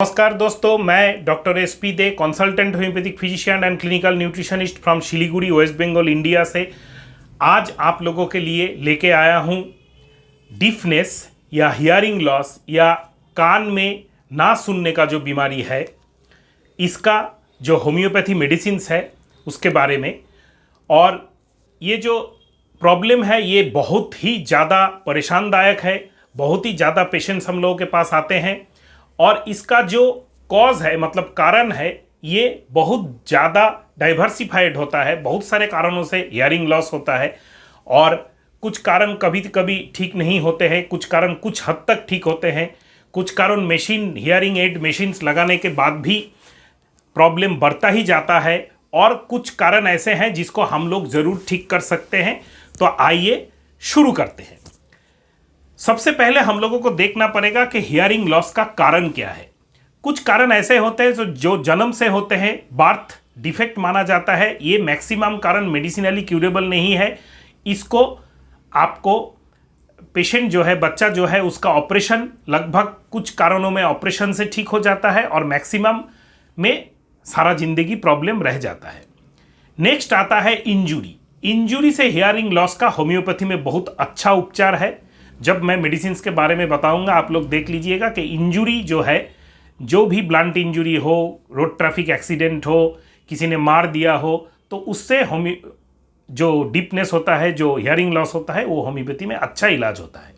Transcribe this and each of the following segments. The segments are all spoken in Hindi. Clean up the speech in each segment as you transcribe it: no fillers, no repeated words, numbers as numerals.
नमस्कार दोस्तों, मैं doctor SP De, consultant homeopathic physician and clinical nutritionist from Siliguri, West Bengal, India से आज आप लोगों के लिए लेके आया हूँ डीफनेस या हियरिंग लॉस या कान में ना सुनने का जो बीमारी है, इसका जो होम्योपैथी मेडिसिन्स है उसके बारे में। और ये जो प्रॉब्लम है ये बहुत ही ज़्यादा परेशानदायक है, बहुत ही ज़्यादा पेशेंट्स हम लोगों के पास आते हैं और इसका जो कॉज है, मतलब कारण है, ये बहुत ज़्यादा डाइवर्सिफाइड होता है। बहुत सारे कारणों से हियरिंग लॉस होता है और कुछ कारण कभी कभी ठीक नहीं होते हैं, कुछ कारण कुछ हद तक ठीक होते हैं, कुछ कारण मशीन हियरिंग एड मशीन्स लगाने के बाद भी प्रॉब्लम बढ़ता ही जाता है और कुछ कारण ऐसे हैं जिसको हम लोग ज़रूर ठीक कर सकते हैं। तो आइए शुरू करते हैं। सबसे पहले हम लोगों को देखना पड़ेगा कि हियरिंग लॉस का कारण क्या है। कुछ कारण ऐसे होते हैं जो जन्म से होते हैं, बर्थ डिफेक्ट माना जाता है। ये मैक्सिमम कारण मेडिसिनली क्यूरेबल नहीं है। इसको आपको पेशेंट जो है, बच्चा जो है, उसका ऑपरेशन लगभग कुछ कारणों में ऑपरेशन से ठीक हो जाता है और मैक्सिमम में सारा जिंदगी प्रॉब्लम रह जाता है। नेक्स्ट आता है इंजुरी। इंजुरी से हियरिंग लॉस का होम्योपैथी में बहुत अच्छा उपचार है। जब मैं मेडिसिन के बारे में बताऊंगा आप लोग देख लीजिएगा कि इंजुरी जो है, जो भी ब्लंट इंजुरी हो, रोड ट्रैफिक एक्सीडेंट हो, किसी ने मार दिया हो, तो उससे जो डीपनेस होता है, जो हियरिंग लॉस होता है, वो होम्योपैथी में अच्छा इलाज होता है।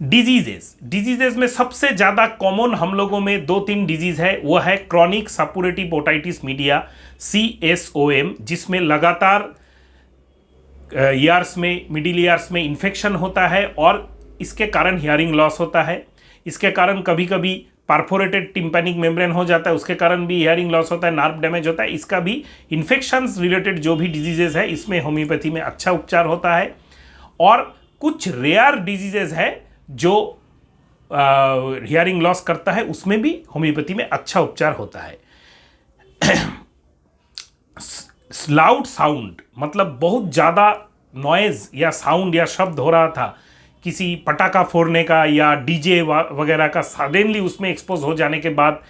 डिजीजेस में सबसे ज़्यादा कॉमन हम लोगों में 2-3 डिजीज है। वो है क्रॉनिक सपुरेटिव ओटाइटिस मीडिया CSOM, जिसमें लगातार ईयर्स में, मिडिल ईयर्स में इन्फेक्शन होता है और इसके कारण हियरिंग लॉस होता है। इसके कारण कभी कभी परफोरेटेड टिम्पैनिक मेम्ब्रेन हो जाता है, उसके कारण भी हियरिंग लॉस होता है, नर्व डैमेज होता है। इसका भी इन्फेक्शंस रिलेटेड जो भी डिजीजेज है, इसमें होम्योपैथी में अच्छा उपचार होता है। और कुछ रेयर डिजीजेज है जो हियरिंग लॉस करता है, उसमें भी होम्योपैथी में अच्छा उपचार होता है। लाउड साउंड, मतलब बहुत ज़्यादा नॉइज़ या साउंड या शब्द हो रहा था, किसी पटाखा फोड़ने का या डीजे वगैरह का, सडनली उसमें एक्सपोज हो जाने के बाद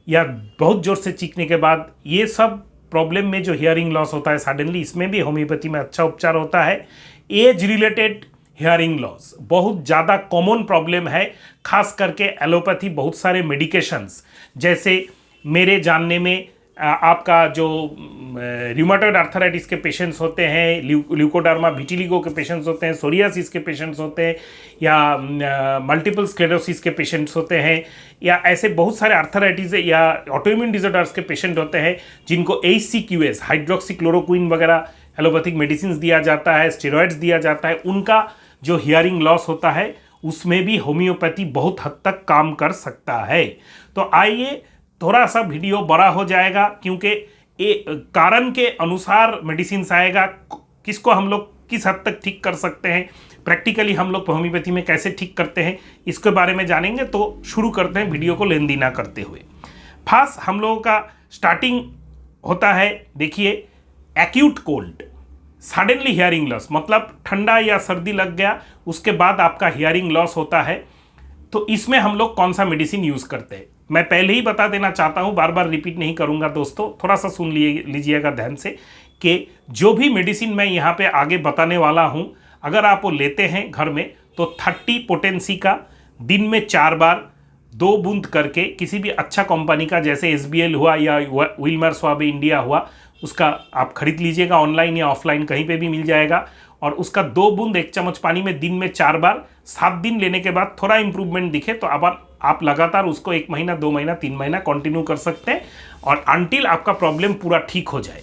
या बहुत ज़ोर से चीखने के बाद, ये सब प्रॉब्लम में जो हियरिंग लॉस होता है सडनली, इसमें भी होम्योपैथी में अच्छा उपचार होता है। एज रिलेटेड हियरिंग लॉस बहुत ज़्यादा कॉमन प्रॉब्लम है, खास करके एलोपैथी बहुत सारे मेडिकेशंस, जैसे मेरे जानने में आपका जो रूमेटॉइड आर्थराइटिस के पेशेंट्स होते हैं, ल्यूकोडर्मा विटिलिगो के पेशेंट्स होते हैं, सोरियासिस के पेशेंट्स होते हैं, या मल्टीपल स्क्लेरोसिस के पेशेंट्स होते हैं, या ऐसे बहुत सारे आर्थराइटिस या ऑटोइम्यून डिसऑर्डर्स के पेशेंट होते हैं जिनको HCQS हाइड्रोक्सीक्लोरोक्विन वगैरह एलोपैथिक मेडिसिन दिया जाता है, स्टेरॉइड्स दिया जाता है। उनका जो हियरिंग लॉस होता है उसमें भी होम्योपैथी बहुत हद तक काम कर सकता है। तो आइए, थोड़ा सा वीडियो बड़ा हो जाएगा क्योंकि कारण के अनुसार मेडिसिन आएगा, किसको हम लोग किस हद तक ठीक कर सकते हैं, प्रैक्टिकली हम लोग होम्योपैथी में कैसे ठीक करते हैं, इसके बारे में जानेंगे। तो शुरू करते हैं वीडियो को लेंदी ना करते हुए। फर्स्ट हम लोगों का स्टार्टिंग होता है, देखिए, acute cold, suddenly hearing loss, मतलब ठंडा या सर्दी लग गया, उसके बाद आपका हियरिंग लॉस होता है। तो इसमें हम लोग कौन सा मेडिसिन यूज़ करते हैं, मैं पहले ही बता देना चाहता हूँ, बार बार रिपीट नहीं करूँगा दोस्तों, थोड़ा सा सुन लीजिएगा ध्यान से कि जो भी मेडिसिन मैं यहाँ पे आगे बताने वाला हूँ, अगर आप वो लेते हैं घर में तो 30 पोटेंसी का दिन में 4 बार 2 बूंद करके, किसी भी अच्छा कंपनी का जैसे SBL हुआ या विल्मर्स हुआ, इंडिया हुआ, उसका आप खरीद लीजिएगा, ऑनलाइन या ऑफलाइन कहीं पे भी मिल जाएगा। और उसका 2 बूंद 1 चम्मच पानी में दिन में 4 बार 7 दिन लेने के बाद थोड़ा इंप्रूवमेंट दिखे तो आप लगातार उसको 1 महीना, 2 महीना, 3 महीना कंटिन्यू कर सकते हैं और अंटिल आपका प्रॉब्लम पूरा ठीक हो जाए।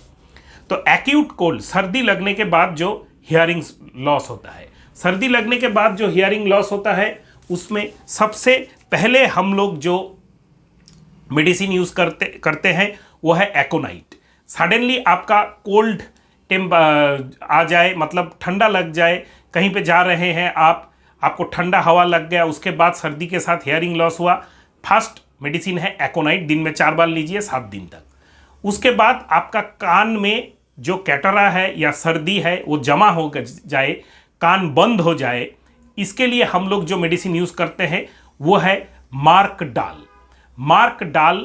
तो एक्यूट कोल्ड, सर्दी लगने के बाद जो हियरिंग लॉस होता है, सर्दी लगने के बाद जो हियरिंग लॉस होता है, उसमें सबसे पहले हम लोग जो मेडिसिन यूज़ करते हैं वो है एकोनाइट। सडनली आपका कोल्ड आ जाए, मतलब ठंडा लग जाए, कहीं पे जा रहे हैं आपको ठंडा हवा लग गया, उसके बाद सर्दी के साथ हियरिंग लॉस हुआ, फर्स्ट मेडिसिन है एकोनाइट, दिन में 4 बार लीजिए 7 दिन तक। उसके बाद आपका कान में जो कैटरा है या सर्दी है वो जमा हो जाए, कान बंद हो जाए, इसके लिए हम लोग जो मेडिसिन यूज़ करते हैं वो है मार्क डाल। मार्क डाल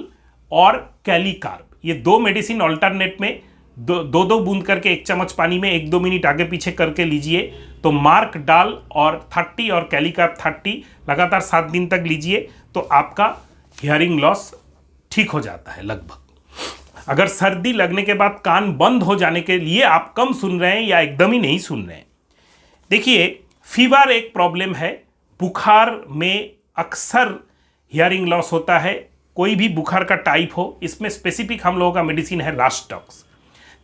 और कैलीकार्ब, ये 2 मेडिसिन ऑल्टरनेट में दो बूंद करके 1 चम्मच पानी में 1-2 मिनट आगे पीछे करके लीजिए। तो मार्क डाल और 30 और कैलीकार्ब 30 लगातार 7 दिन तक लीजिए तो आपका हियरिंग लॉस ठीक हो जाता है लगभग। अगर सर्दी लगने के बाद कान बंद हो जाने के लिए आप कम सुन रहे हैं या एकदम ही नहीं सुन रहे हैं, देखिए फीवर एक प्रॉब्लम है। बुखार में अक्सर हियरिंग लॉस होता है, कोई भी बुखार का टाइप हो, इसमें स्पेसिफिक हम लोगों का मेडिसिन है रास्टॉक्स।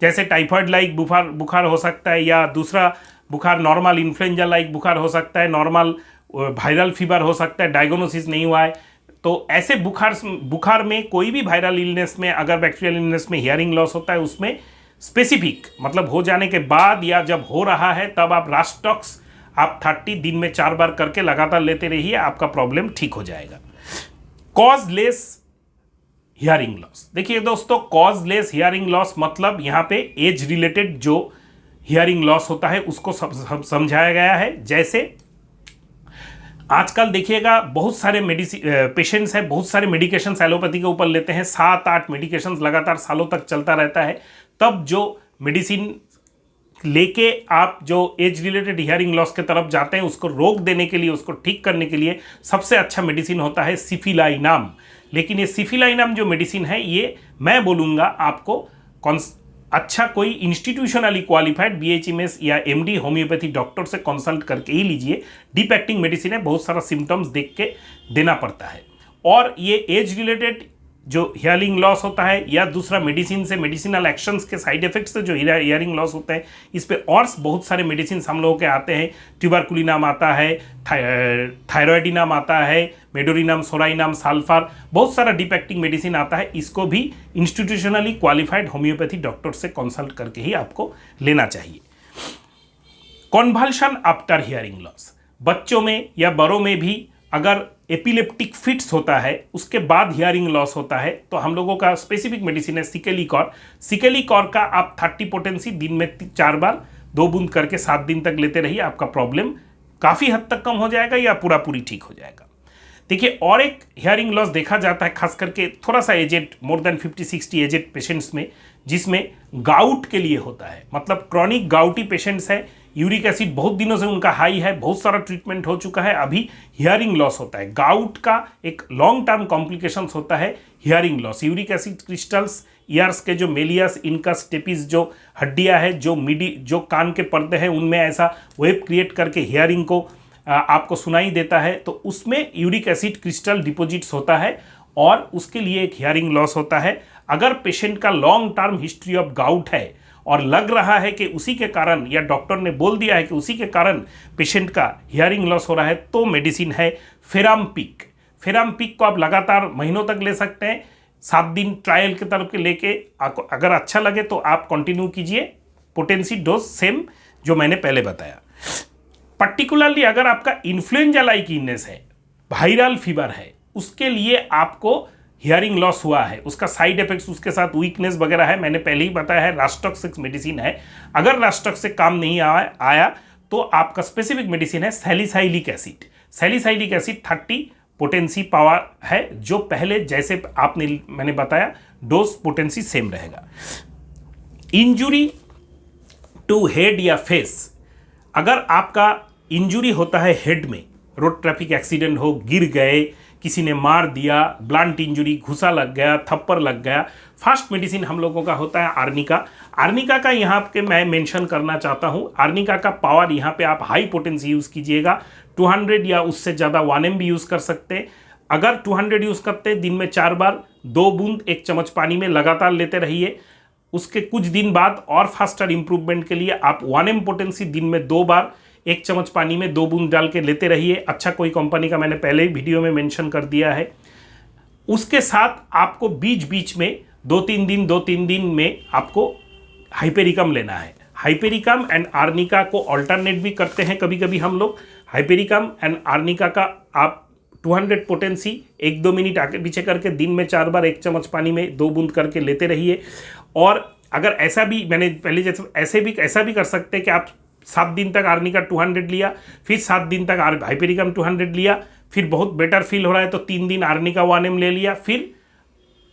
जैसे टाइफाइड लाइक बुखार हो सकता है, या दूसरा बुखार नॉर्मल इन्फ्लुएंजा लाइक बुखार हो सकता है, नॉर्मल वायरल फीवर हो सकता है, डायग्नोसिस नहीं हुआ है। तो ऐसे बुखार में कोई भी वायरल इलनेस में, अगर बैक्टीरियल इलनेस में हियरिंग लॉस होता है, उसमें स्पेसिफिक मतलब हो जाने के बाद या जब हो रहा है तब आप रास्टॉक्स आप 30 दिन में 4 बार करके लगातार लेते रहिए, आपका प्रॉब्लम ठीक हो जाएगा। कॉजलेस हियरिंग लॉस, देखिए दोस्तों, कॉजलेस हियरिंग लॉस मतलब यहाँ पे एज रिलेटेड जो हियरिंग लॉस होता है उसको समझाया गया है। जैसे आजकल देखिएगा बहुत सारे पेशेंट्स हैं, बहुत सारे मेडिकेशन एलोपैथी के ऊपर लेते हैं, 7-8 मेडिकेशन लगातार सालों तक चलता रहता है। तब जो मेडिसिन लेके आप जो एज रिलेटेड हियरिंग लॉस के तरफ जाते हैं, उसको रोक देने के लिए, उसको ठीक करने के लिए सबसे अच्छा मेडिसिन होता है सिफिलाइनाम। लेकिन ये सिफिलाइनाम जो मेडिसिन है, ये मैं बोलूँगा आपको अच्छा कोई इंस्टीट्यूशनली क्वालिफाइड BHMS या MD होम्योपैथी डॉक्टर से कंसल्ट करके ही लीजिए। डीप एक्टिंग मेडिसिन है, बहुत सारा सिम्टम्स देख के देना पड़ता है। और ये एज रिलेटेड जो हियरिंग लॉस होता है या दूसरा मेडिसिन से, मेडिसिनल एक्शंस के साइड इफेक्ट्स से जो हियरिंग लॉस होते हैं, इस पे और बहुत सारे मेडिसिन हम लोगों के आते हैं। ट्यूबरकुलिनाम आता है, थायरॉयडिनाम आता है, मेडोरिनाम, सोराइनाम, साल्फार, बहुत सारा डीप एक्टिंग मेडिसिन आता है। इसको भी इंस्टीट्यूशनली क्वालिफाइड होम्योपैथी डॉक्टर से कंसल्ट करके ही आपको लेना चाहिए। कॉन्वल्शन आफ्टर हियरिंग लॉस, बच्चों में या बड़ों में भी अगर एपिलेप्टिक फिट्स होता है, उसके बाद हियरिंग लॉस होता है, तो हम लोगों का स्पेसिफिक मेडिसिन है सिकेलिकॉर। सिकेलिकॉर का आप 30 पोटेंसी दिन में 4 बार 2 बूंद करके 7 दिन तक लेते रहिए, आपका प्रॉब्लम काफ़ी हद तक कम हो जाएगा या पूरी ठीक हो जाएगा। देखिए और एक हियरिंग लॉस देखा जाता है खास करके थोड़ा सा aged, more than 50-60 aged patients में, जिसमें गाउट के लिए होता है। मतलब क्रॉनिक गाउटी पेशेंट्स है, यूरिक एसिड बहुत दिनों से उनका हाई है, बहुत सारा ट्रीटमेंट हो चुका है, अभी हियरिंग लॉस होता है। गाउट का एक लॉन्ग टर्म कॉम्प्लिकेशंस होता है hearing loss. Uric acid crystals years के जो मेलियस, इनका स्टेपिस जो हड्डियां है, जो कान के पर्दे हैं, उनमें ऐसा वेब क्रिएट करके हियरिंग को आपको सुनाई देता है, तो उसमें यूरिक एसिड क्रिस्टल डिपोजिट्स होता है और उसके लिए एक हियरिंग लॉस होता है। अगर पेशेंट का long term history of gout है और लग रहा है कि उसी के कारण, या डॉक्टर ने बोल दिया है कि उसी के कारण पेशेंट का हियरिंग लॉस हो रहा है, तो मेडिसिन है फेरामपिक। फेरामपिक को आप लगातार महीनों तक ले सकते हैं, 7 दिन ट्रायल के तरफ के लेके, आपको अगर अच्छा लगे तो आप कंटिन्यू कीजिए। पोटेंसी डोज सेम जो मैंने पहले बताया। पर्टिकुलरली अगर आपका इन्फ्लुएंजा लाइक इलनेस है, वायरल फीवर है, उसके लिए आपको हियरिंग लॉस हुआ है, उसका साइड इफेक्ट्स, उसके साथ वीकनेस वगैरह है, मैंने पहले ही बताया है, रास्टॉक्स मेडिसिन है। अगर रास्टॉक्स से काम नहीं आया तो आपका स्पेसिफिक मेडिसिन है salicylic acid. Salicylic acid 30 potency power है, जो पहले जैसे मैंने बताया डोज पोटेंसी सेम रहेगा। इंजुरी टू हेड या फेस, अगर आपका इंजुरी होता है हेड में, रोड ट्रैफिक एक्सीडेंट हो, गिर गए, किसी ने मार दिया, ब्लंट इंजुरी, घुसा लग गया, थप्पड़ लग गया, फर्स्ट मेडिसिन हम लोगों का होता है आर्निका। आर्निका का यहाँ पे मैं मेंशन करना चाहता हूँ, आर्निका का पावर यहाँ पे आप हाई पोटेंसी यूज़ कीजिएगा, 200 या उससे ज़्यादा 1 mb यूज़ कर सकते हैं। अगर 200 यूज़ करते हैं, दिन में 4 बार 2 बूंद 1 चम्मच पानी में लगातार लेते रहिए। उसके कुछ दिन बाद और फास्टर इंप्रूवमेंट के लिए आप 1 m पोटेंसी दिन में 2 बार 1 चम्मच पानी में 2 बूंद डाल के लेते रहिए। अच्छा कोई कंपनी का मैंने पहले ही वीडियो में मेंशन कर दिया है। उसके साथ आपको बीच बीच में 2-3 दिन में आपको हाइपेरिकम लेना है। हाइपेरिकम एंड आर्निका को अल्टरनेट भी करते हैं कभी कभी हम लोग। हाइपेरिकम एंड आर्निका का आप 200 पोटेंसी 1-2 मिनट आगे पीछे करके दिन में 4 बार 1 चम्मच पानी में 2 बूंद करके लेते रहिए। और अगर ऐसा भी, मैंने पहले जैसे ऐसा भी कर सकते हैं कि आप 7 दिन तक आर्निका 200 लिया, फिर 7 दिन तक हाइपेरिकम 200 लिया, फिर बहुत बेटर फील हो रहा है तो 3 दिन आर्निका 1M ले लिया, फिर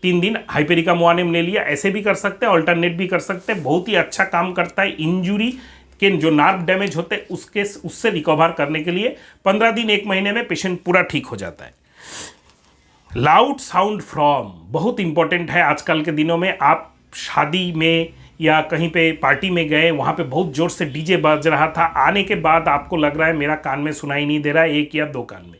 3 दिन हाइपेरिकम 1M ले लिया। ऐसे भी कर सकते हैं, ऑल्टरनेट भी कर सकते हैं। बहुत ही अच्छा काम करता है इंजुरी के जो नार्व डैमेज होते हैं उससे रिकवर करने के लिए। 15 दिन 1 महीने में पेशेंट पूरा ठीक हो जाता है। लाउड साउंड फ्रॉम बहुत इंपॉर्टेंट है आजकल के दिनों में। आप शादी में या कहीं पे पार्टी में गए, वहाँ पे बहुत ज़ोर से डीजे बज रहा था, आने के बाद आपको लग रहा है मेरा कान में सुनाई नहीं दे रहा है, 1 या 2 कान में।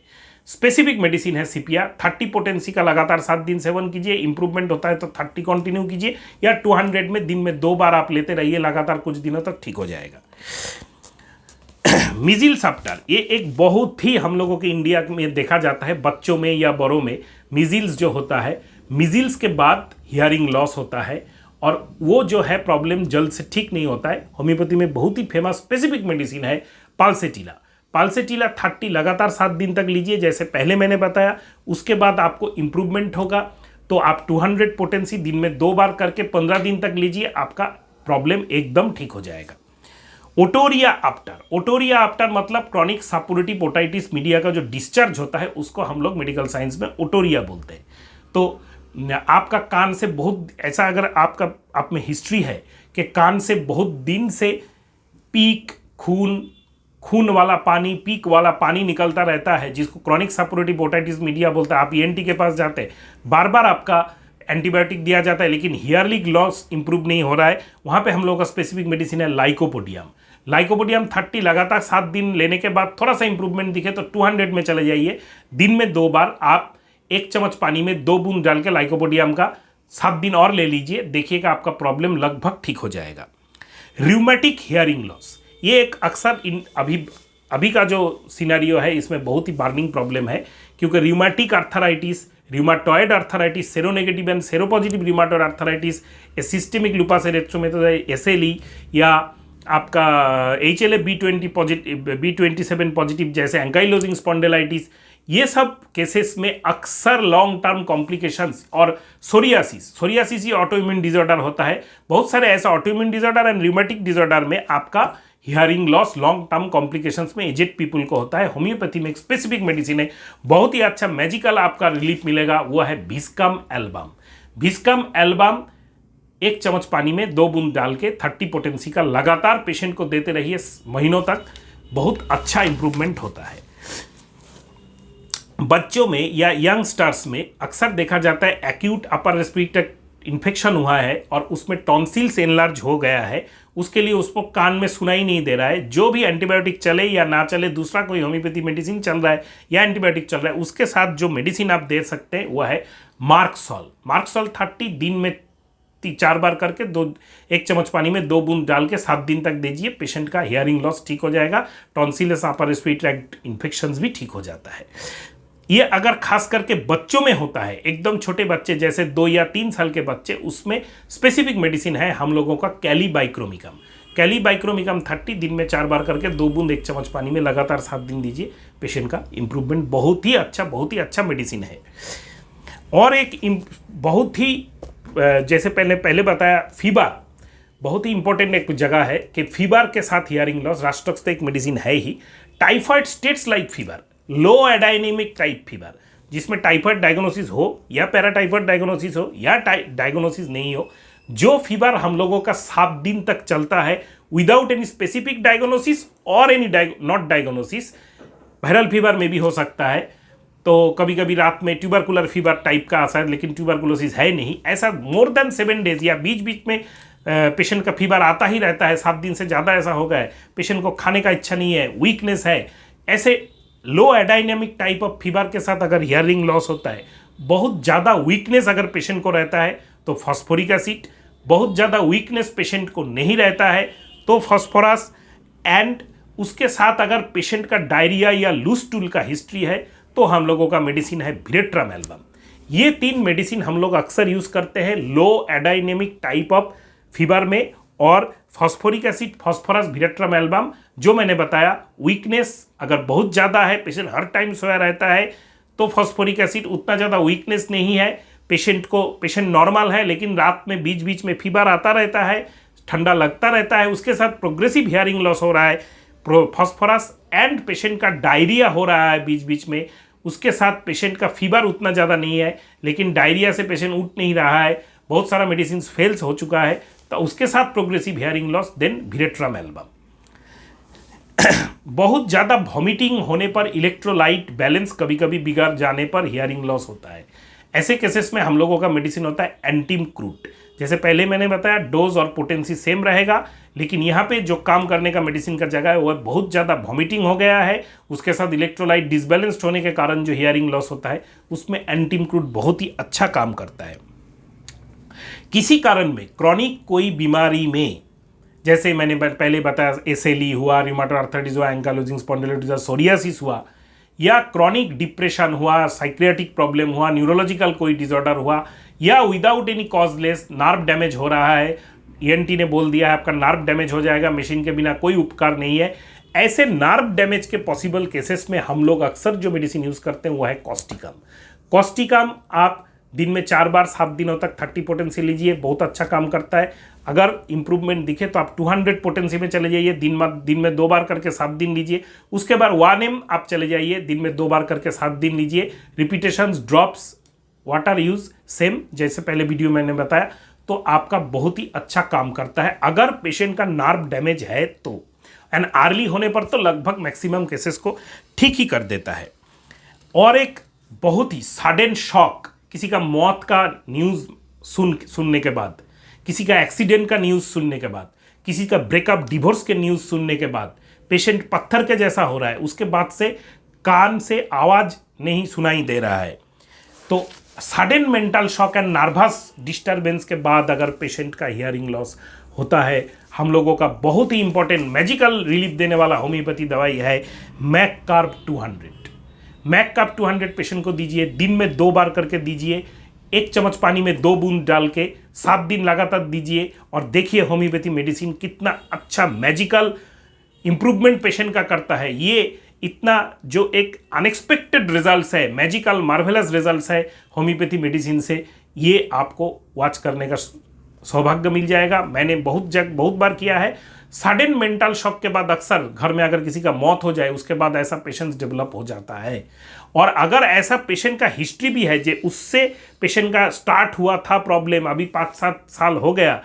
स्पेसिफिक मेडिसिन है सीपिया। 30 पोटेंसी का लगातार 7 दिन सेवन कीजिए, इंप्रूवमेंट होता है तो 30 कंटिन्यू कीजिए, या 200 में दिन में 2 बार आप लेते रहिए लगातार, कुछ दिनों तक ठीक हो जाएगा। मिजिल्स आफ्टर, ये एक बहुत ही हम लोगों के इंडिया में देखा जाता है बच्चों में या बड़ों में। मिजिल्स जो होता है, मिजिल्स के बाद हियरिंग लॉस होता है और वो जो है प्रॉब्लम जल्द से ठीक नहीं होता है। होम्योपैथी में बहुत ही फेमस स्पेसिफिक मेडिसिन है पाल्सेटिला। पाल्सेटिला 30 लगातार 7 दिन तक लीजिए, जैसे पहले मैंने बताया। उसके बाद आपको इंप्रूवमेंट होगा तो आप 200 पोटेंसी दिन में 2 बार करके 15 दिन तक लीजिए, आपका प्रॉब्लम एकदम ठीक हो जाएगा। ओटोरिया आफ्टर, ओटोरिया आफ्टर मतलब क्रॉनिक सपोरेटिव ओटाइटिस मीडिया का जो डिस्चार्ज होता है उसको हम लोग मेडिकल साइंस में ओटोरिया बोलते हैं। तो आपका कान से बहुत ऐसा, अगर आपका आप में हिस्ट्री है कि कान से बहुत दिन से पीक खून वाला पानी, पीक वाला पानी निकलता रहता है, जिसको क्रॉनिक सपोरेटिव ओटाइटिस मीडिया बोलता है। आप ईएनटी के पास जाते हैं, बार बार आपका एंटीबायोटिक दिया जाता है लेकिन हियरली लॉस इंप्रूव नहीं हो रहा है, वहाँ पे हम लोगों का स्पेसिफिक मेडिसिन है लाइकोपोडियम। लाइकोपोडियम 30 लगातार 7 दिन लेने के बाद थोड़ा सा इंप्रूवमेंट दिखे तो 200 में चले जाइए। दिन में 2 बार आप 1 चम्मच पानी में 2 बूंद डाल के लाइकोपोडियम का 7 दिन और ले लीजिए, देखिएगा आपका प्रॉब्लम लगभग ठीक हो जाएगा। र्यूमेटिक हियरिंग लॉस, ये एक अक्सर अभी का जो सिनेरियो है इसमें बहुत ही बार्निंग प्रॉब्लम है, क्योंकि rheumatic arthritis, rheumatoid arthritis, seronegative and seropositive rheumatoid arthritis, systemic lupus erythematosus, SLE या आपका HLA B27 पॉजिटिव जैसे एंकाइलोजिंग स्पॉन्डिलाइटिस, ये सब केसेस में अक्सर लॉन्ग टर्म कॉम्प्लिकेशंस और सोरियासिस ही ऑटोइम्यून डिसऑर्डर होता है। बहुत सारे ऐसा autoimmune disorder and rheumatic disorder में आपका hearing loss long term complications में एजेड पीपल को होता है। होम्योपैथी में एक स्पेसिफिक मेडिसिन है, बहुत ही अच्छा मैजिकल आपका रिलीफ मिलेगा, वो है भिस्कम एल्बम। भिस्कम एल्बम 1 चम्मच पानी में 2 बूंद डाल के 30 पोटेंसी का लगातार पेशेंट को देते रहिए महीनों तक, बहुत अच्छा इंप्रूवमेंट होता है। बच्चों में या यंगस्टर्स में अक्सर देखा जाता है एक्यूट अपर रेस्पिरेटरी इन्फेक्शन हुआ है और उसमें टॉन्सिल्स एनलार्ज हो गया है, उसके लिए उसको कान में सुनाई नहीं दे रहा है। जो भी एंटीबायोटिक चले या ना चले, दूसरा कोई होम्योपैथी मेडिसिन चल रहा है या एंटीबायोटिक चल रहा है, उसके साथ जो मेडिसिन आप दे सकते हैं वह है मार्कसॉल। मार्कसॉल 30 दिन में 4 बार करके 1 चम्मच पानी में 2 बूंद डाल के 7 दिन तक दीजिए, पेशेंट का हियरिंग लॉस ठीक हो जाएगा, टॉन्सिलस अपर रेस्पिरेटरी ट्रैक्ट इन्फेक्शंस भी ठीक हो जाता है। ये अगर खास करके बच्चों में होता है, एकदम छोटे बच्चे जैसे 2 या 3 साल के बच्चे, उसमें स्पेसिफिक मेडिसिन है हम लोगों का कैलीबाइक्रोमिकम। कैलीबाइक्रोमिकम 30 दिन में 4 बार करके 2 बूंद 1 चम्मच पानी में लगातार 7 दिन दीजिए, पेशेंट का इंप्रूवमेंट बहुत ही अच्छा मेडिसिन है। और एक बहुत ही जैसे पहले बताया, फीवर बहुत ही इंपॉर्टेंट एक जगह है कि फीवर के साथ हियरिंग लॉस, रास्टॉक्स तो एक मेडिसिन है ही। टाइफाइड स्टेट्स लाइक फीवर, लो एडाइनेमिक टाइप फीवर, जिसमें टाइफाइड डायग्नोसिस हो या पैराटाइफाइड डायग्नोसिस हो या डायग्नोसिस नहीं हो, जो फीवर हम लोगों का 7 दिन तक चलता है विदाउट एनी स्पेसिफिक डायग्नोसिस और any not diagnosis, viral fever में भी हो सकता है। तो कभी कभी रात में ट्यूबरकुलर फीवर टाइप का आता है लेकिन ट्यूबरकुलोसिस है नहीं, ऐसा मोर देन 7 डेज या बीच बीच में पेशेंट का फीवर आता ही रहता है, 7 दिन से ज़्यादा ऐसा हो गया है, पेशेंट को खाने का इच्छा नहीं है, वीकनेस है, ऐसे लो एडाइनेमिक टाइप ऑफ फीवर के साथ अगर हियरिंग लॉस होता है, बहुत ज़्यादा वीकनेस अगर पेशेंट को रहता है तो फॉस्फोरिक एसिड, बहुत ज़्यादा वीकनेस पेशेंट को नहीं रहता है तो फॉस्फोरस, एंड उसके साथ अगर पेशेंट का डायरिया या लूज स्टूल का हिस्ट्री है तो हम लोगों का मेडिसिन है भिरेट्रम एल्बम। ये 3 मेडिसिन हम लोग अक्सर यूज़ करते हैं लो एडाइनेमिक टाइप ऑफ फीवर में, और फॉस्फोरिक एसिड, फॉस्फोरस, भिरेट्रम एल्बम जो मैंने बताया। वीकनेस अगर बहुत ज़्यादा है, पेशेंट हर टाइम सोया रहता है तो फॉस्फोरिक एसिड, उतना ज़्यादा वीकनेस नहीं है, पेशेंट नॉर्मल है लेकिन रात में बीच बीच में फीवर आता रहता है, ठंडा लगता रहता है, उसके साथ प्रोग्रेसिव हियरिंग लॉस हो रहा है, फॉस्फोरस एंड पेशेंट का डायरिया हो रहा है बीच बीच में, उसके साथ पेशेंट का फीवर उतना ज़्यादा नहीं है, लेकिन डायरिया से पेशेंट उठ नहीं रहा है, बहुत सारा मेडिसिन फेल्स हो चुका है, तो उसके साथ प्रोग्रेसिव हियरिंग लॉस, देन भिरेट्रम एल्बम। बहुत ज़्यादा वॉमिटिंग होने पर, इलेक्ट्रोलाइट बैलेंस कभी कभी बिगड़ जाने पर हियरिंग लॉस होता है। ऐसे केसेस में हम लोगों का मेडिसिन होता है एंटीमक्रूट। जैसे पहले मैंने बताया, डोज और पोटेंसी सेम रहेगा, लेकिन यहाँ पे जो काम करने का मेडिसिन का जगह है वो बहुत ज़्यादा वॉमिटिंग हो गया है, उसके साथ इलेक्ट्रोलाइट डिसबैलेंस्ड होने के कारण जो हियरिंग लॉस होता है, उसमें एंटीमक्रूट बहुत ही अच्छा काम करता है। किसी कारण में क्रॉनिक कोई बीमारी में, जैसे मैंने पहले बताया, एसएलई हुआ, रिमेटॉइड आर्थराइटिस हुआ, एंकाइलोजिंग स्पॉन्डिलोलिटिस हुआ, सोरियासिस हुआ, या क्रॉनिक डिप्रेशन हुआ, साइक्रियाटिक प्रॉब्लम हुआ, न्यूरोलॉजिकल कोई डिसऑर्डर हुआ, या without any causeless nerve damage हो रहा है, ईएनटी ने बोल दिया है आपका नार्व डैमेज हो जाएगा, मशीन के बिना कोई उपकार नहीं है, ऐसे नार्व डैमेज के पॉसिबल केसेस में हम लोग अक्सर जो मेडिसिन यूज़ करते हैं वो है कॉस्टिकम। कॉस्टिकम आप दिन में 4 बार 7 दिनों तक 30 पोटेंसी लीजिए, बहुत अच्छा काम करता है। अगर इंप्रूवमेंट दिखे तो आप 200 पोटेंसी में चले जाइए, दिन में 2 बार करके 7 दिन लीजिए। उसके बाद 1M आप चले जाइए, दिन में 2 बार करके 7 दिन लीजिए। Repetitions, drops, water use same जैसे पहले वीडियो मैंने बताया, तो आपका बहुत ही अच्छा काम करता है अगर पेशेंट का नार्व डैमेज है तो। एंड अर्ली होने पर तो लगभग मैक्सिमम केसेस को ठीक ही कर देता है। और एक बहुत ही सडन शॉक, किसी का मौत का न्यूज़ सुनने के बाद, किसी का एक्सीडेंट का न्यूज़ सुनने के बाद, किसी का ब्रेकअप डिवोर्स के न्यूज़ सुनने के बाद पेशेंट पत्थर के जैसा हो रहा है, उसके बाद से कान से आवाज़ नहीं सुनाई दे रहा है, तो sudden mental shock and nervous disturbance के बाद अगर पेशेंट का हियरिंग लॉस होता है, हम लोगों का बहुत ही इंपॉर्टेंट मेजिकल रिलीफ देने वाला होम्योपैथी दवाई है मैककार्ब 200। मैककार्ब 200 पेशेंट को दीजिए, दिन में 2 बार करके दीजिए, 1 चम्मच पानी में 2 बूंद डाल के 7 दिन लगातार दीजिए, और देखिए होम्योपैथी मेडिसिन कितना अच्छा मैजिकल इंप्रूवमेंट पेशेंट का करता है। ये इतना जो एक अनएक्सपेक्टेड रिजल्ट्स है, मैजिकल मार्वेलस रिजल्ट्स है होम्योपैथी मेडिसिन से, ये आपको वॉच करने का सौभाग्य मिल जाएगा। मैंने बहुत बार किया है। सडन मेंटल शॉक के बाद अक्सर घर में अगर किसी का मौत हो जाए, उसके बाद ऐसा पेशेंट डेवलप हो जाता है। और अगर ऐसा पेशेंट का हिस्ट्री भी है, जो उससे पेशेंट का स्टार्ट हुआ था प्रॉब्लम, अभी 5-7 साल हो गया,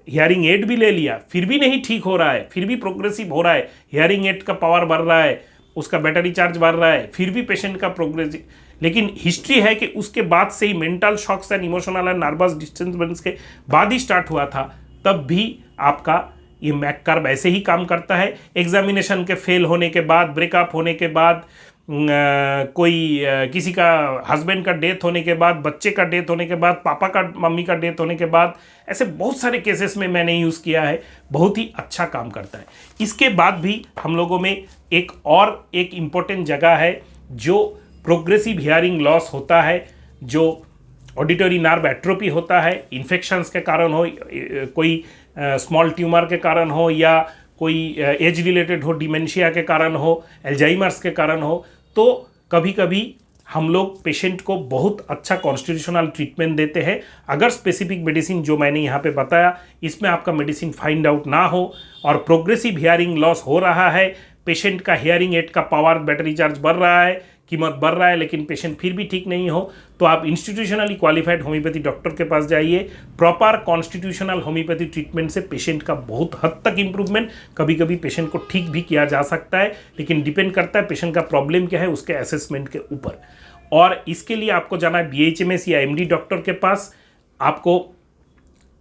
हियरिंग एड भी ले लिया, फिर भी नहीं ठीक हो रहा है, फिर भी प्रोग्रेसिव हो रहा है, हियरिंग एड का पावर बढ़ रहा है, उसका बैटरी चार्ज बढ़ रहा है, फिर भी पेशेंट का प्रोग्रेसिव, लेकिन हिस्ट्री है कि उसके बाद से ही mental shocks and emotional and nervous disturbance के बाद ही स्टार्ट हुआ था, तब भी आपका ये मैककार्ब ऐसे ही काम करता है। एग्जामिनेशन के फेल होने के बाद, ब्रेकअप होने के बाद, किसी का हस्बैंड का डेथ होने के बाद, बच्चे का डेथ होने के बाद, पापा का मम्मी का डेथ होने के बाद, ऐसे बहुत सारे केसेस में मैंने यूज़ किया है, बहुत ही अच्छा काम करता है। इसके बाद भी हम लोगों में एक इम्पोर्टेंट जगह है, जो प्रोग्रेसिव हियरिंग लॉस होता है, जो ऑडिटरी नर्व एट्रोपी होता है, इन्फेक्शंस के कारण हो, कोई स्मॉल ट्यूमर के कारण हो, या कोई एज रिलेटेड हो, डिमेंशिया के कारण हो, एल्जाइमर्स के कारण हो, तो कभी कभी हम लोग पेशेंट को बहुत अच्छा कॉन्स्टिट्यूशनल ट्रीटमेंट देते हैं। अगर स्पेसिफिक मेडिसिन जो मैंने यहाँ पे बताया, इसमें आपका मेडिसिन फाइंड आउट ना हो और प्रोग्रेसिव हियरिंग लॉस हो रहा है, पेशेंट का हियरिंग एड का पावर, बैटरी चार्ज बढ़ रहा है, कीमत बढ़ रहा है, लेकिन पेशेंट फिर भी ठीक नहीं हो, तो आप इंस्टीट्यूशनली क्वालिफाइड होम्योपैथी डॉक्टर के पास जाइए। प्रॉपर कॉन्स्टिट्यूशनल होम्योपैथी ट्रीटमेंट से पेशेंट का बहुत हद तक इंप्रूवमेंट, कभी कभी पेशेंट को ठीक भी किया जा सकता है, लेकिन डिपेंड करता है पेशेंट का प्रॉब्लम क्या है, उसके असेसमेंट के ऊपर। और इसके लिए आपको जाना है BHMS या MD डॉक्टर के पास, आपको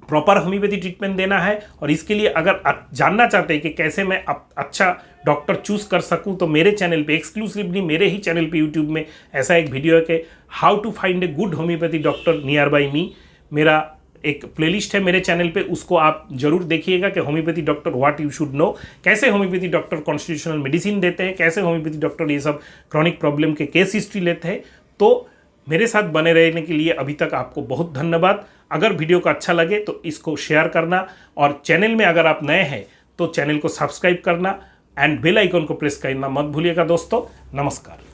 प्रॉपर होम्योपैथी ट्रीटमेंट देना है। और इसके लिए अगर आप जानना चाहते हैं कि कैसे मैं अच्छा डॉक्टर चूज कर सकूं, तो मेरे चैनल पे एक्सक्लूसिवली, मेरे ही चैनल पे यूट्यूब में ऐसा एक वीडियो है कि how to find a good homeopathy doctor near by me. मेरा एक प्लेलिस्ट है मेरे चैनल पे, उसको आप जरूर देखिएगा कि homeopathy doctor what you should know, कैसे होम्योपैथी डॉक्टर कॉन्स्टिट्यूशनल मेडिसिन देते हैं, कैसे होम्योपैथी डॉक्टर ये सब क्रॉनिक प्रॉब्लम के केस हिस्ट्री लेते हैं। तो मेरे साथ बने रहने के लिए अभी तक आपको बहुत धन्यवाद। अगर वीडियो को अच्छा लगे तो इसको शेयर करना, और चैनल में अगर आप नए हैं तो चैनल को सब्सक्राइब करना एंड बेल आइकन को प्रेस करना मत भूलिएगा दोस्तों। नमस्कार।